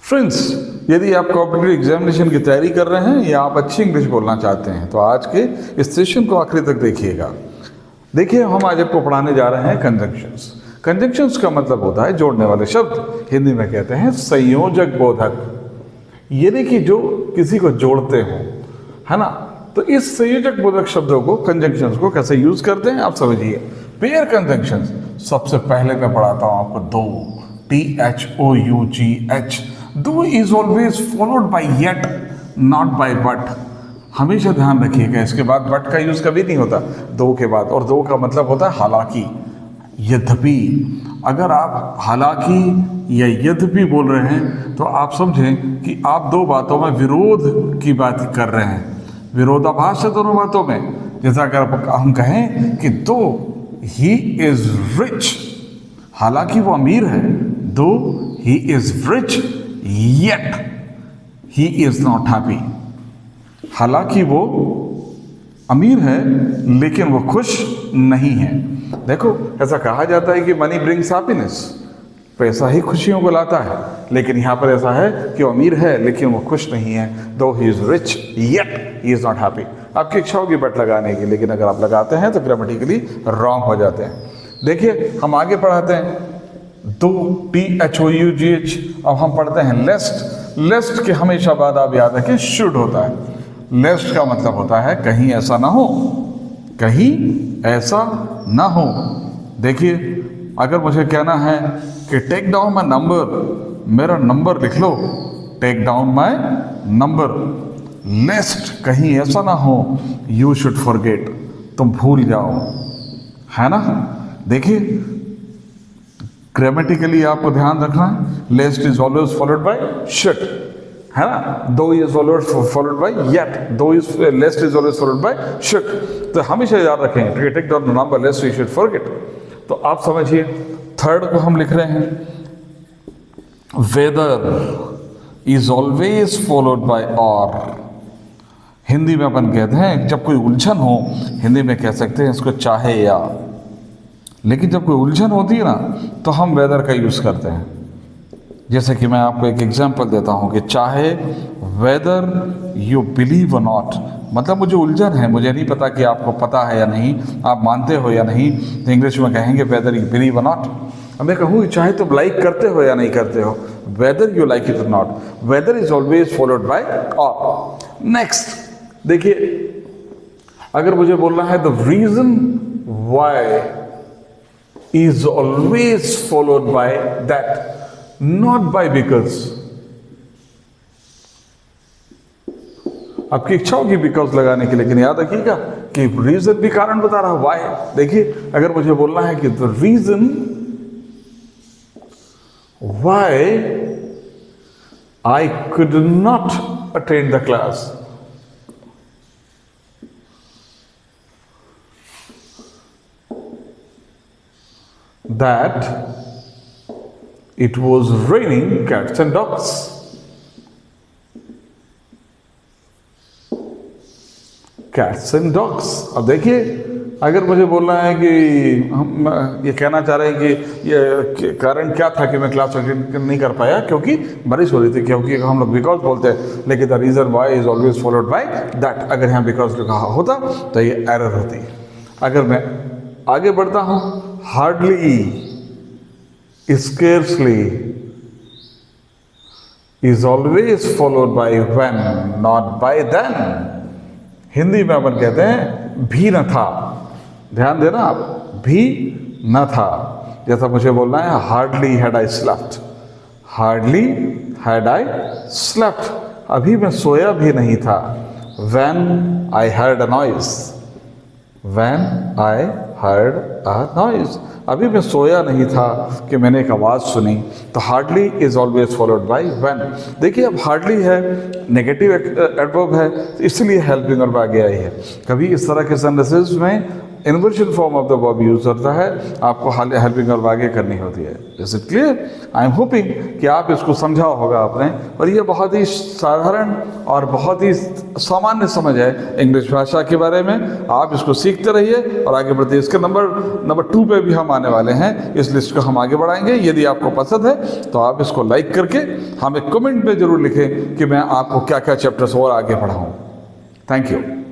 Friends, यदि आप competitive examination की तैयारी कर रहे हैं या आप अच्छी इंग्लिश बोलना चाहते हैं तो आज के इस सेशन को आखिरी तक देखिएगा। देखिए, हम आज आपको पढ़ाने जा रहे हैं कंजंक्शंस। कंजंक्शंस का मतलब होता है जोड़ने वाले शब्द, हिंदी में कहते हैं संयोजक बोधक। यानी कि जो किसी को जोड़ते हो, है ना। तो इस संयोजक बोधक शब्दों को, कंजंक्शंस को कैसे यूज करते हैं आप समझिए। पेयर कंजंक्शंस सबसे पहले मैं पढ़ाता हूं आपको though, THOUGH। Though is always followed by yet, not by but. हमेशा ध्यान रखिएगा, इसके बाद बट का यूज कभी नहीं होता दो के बाद। और दो का मतलब होता है हालांकि, यद्यपि। अगर आप हालांकि या यद्यपि बोल रहे हैं तो आप समझें कि आप दो बातों में विरोध की बात कर रहे हैं, विरोधाभास है दोनों बातों में। जैसा अगर हम कहें कि दो ही इज रिच, हालांकि वो अमीर है, दो he is rich yet he is not happy. हालांकि वो अमीर है लेकिन वो खुश नहीं है। देखो, ऐसा कहा जाता है कि मनी ब्रिंग्स हैप्पीनेस, पैसा ही खुशियों को लाता है, लेकिन यहाँ पर ऐसा है कि वो अमीर है लेकिन वो खुश नहीं है। दो he is rich yet he is not happy. आपकी इच्छा होगी बट लगाने की, लेकिन अगर आप लगाते हैं तो ग्रामेटिकली रॉन्ग हो जाते हैं। देखिए, हम आगे पढ़ाते हैं दो, THOUGH। अब हम पढ़ते हैं लेस्ट। लेस्ट के हमेशा बाद आप याद रखें शुड होता है। लेस्ट का मतलब होता है कहीं ऐसा ना हो, कहीं ऐसा ना हो। देखिए, अगर मुझे कहना है कि टेक डाउन माई नंबर, मेरा नंबर लिख लो, टेक डाउन माई नंबर। लेस्ट कहीं ऐसा ना हो, यू शुड फॉरगेट, तुम भूल जाओ, है ना। देखिए, ग्रामेटिकली आपको ध्यान रखना है, lest is always followed by should, है ना। Though is always followed by yet, though is lest is always followed by should. तो हमेशा याद रखें, take down number lest you should forget. तो आप समझिए, थर्ड को हम लिख रहे हैं whether is always followed by or. Hindi में अपन कहते हैं जब कोई उलझन हो, हिंदी में कह सकते हैं इसको चाहे या। लेकिन जब कोई उलझन होती है ना तो हम वेदर का यूज़ करते हैं। जैसे कि मैं आपको एक एग्जांपल देता हूँ कि चाहे वेदर यू बिलीव और नॉट, मतलब मुझे उलझन है, मुझे नहीं पता कि आपको पता है या नहीं, आप मानते हो या नहीं, तो इंग्लिश में कहेंगे वेदर यू बिलीव और नॉट। अब मैं कहूँ चाहे तुम लाइक करते हो या नहीं करते हो, whether you like it or not, whether is always followed by or. Next देखिए, अगर मुझे बोलना है the reason why is always followed by that, not by because। आपकी इच्छा होगी बिकॉज लगाने की, लेकिन याद रखिएगा कि रीजन भी कारण बता रहा है, वाई। देखिए, अगर मुझे बोलना है कि the reason why I could not attend the class, that it was raining cats and dogs। cats and dogs। अब देखिए, अगर मुझे बोलना है कि हम ये कहना चाह रहे हैं कि ये कारण क्या था कि मैं क्लास अटेंड नहीं कर पाया, क्योंकि बारिश हो रही थी, क्योंकि हम लोग बिकॉज बोलते हैं, लेकिन the reason why is always followed by that. अगर यहाँ बिकॉज लिखा होता तो ये एरर होती। अगर मैं आगे बढ़ता हूँ, hardly, scarcely is always followed by when, not by then. Hindi में अपन कहते हैं भी न था। ध्यान देना आप, भी न था। जैसा मुझे बोलना है hardly had I slept, hardly had I slept, अभी मैं सोया भी नहीं था। When I heard a noise, when I heard a noise, अभी मैं सोया नहीं था कि मैंने एक आवाज़ सुनी। तो hardly is always followed by when. देखिए, अब हार्डली है, नेगेटिव एडवर्ब है, तो इसलिए हेल्पिंग वर्ब आगे आई है। कभी इस तरह के सेंटेंसेस में inversion form of the verb use होता है, आपको हेल्पिंग वर्ब आगे करनी होती है। Is it clear? I am hoping कि आप इसको समझा होगा आपने, और ये बहुत ही साधारण और बहुत ही सामान्य समझ है इंग्लिश भाषा के बारे में। आप इसको सीखते रहिए और आगे बढ़ते। इसके नंबर 2 पे भी हम आने वाले हैं, इस लिस्ट को हम आगे बढ़ाएंगे। यदि आपको पसंद है तो आप इसको लाइक करके हमें कमेंट में जरूर लिखें कि मैं आपको क्या क्या चैप्टर्स और आगे पढ़ाऊँ। Thank you.